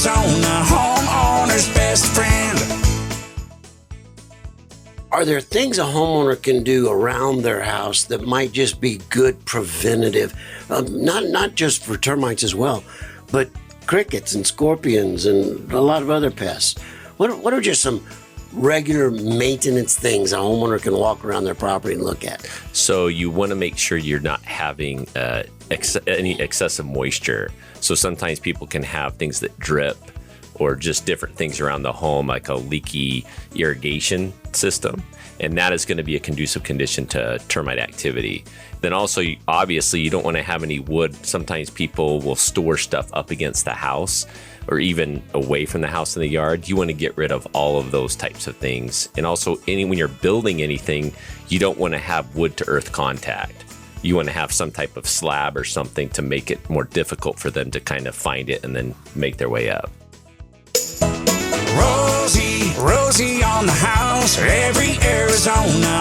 Arizona, homeowner's best friend. Are there things a homeowner can do around their house that might just be good preventative? Not just for termites as well, but crickets and scorpions and a lot of other pests. What are just some regular maintenance things a homeowner can walk around their property and look at? So you want to make sure you're not having any excessive moisture. So sometimes people can have things that drip or just different things around the home, like a leaky irrigation system. And that is going to be a conducive condition to termite activity. Then also, obviously, you don't want to have any wood. Sometimes people will store stuff up against the house or even away from the house in the yard. You want to get rid of all of those types of things. And also, when you're building anything, you don't want to have wood to earth contact. You want to have some type of slab or something to make it more difficult for them to kind of find it and then make their way up. Rosie on the house, every Arizona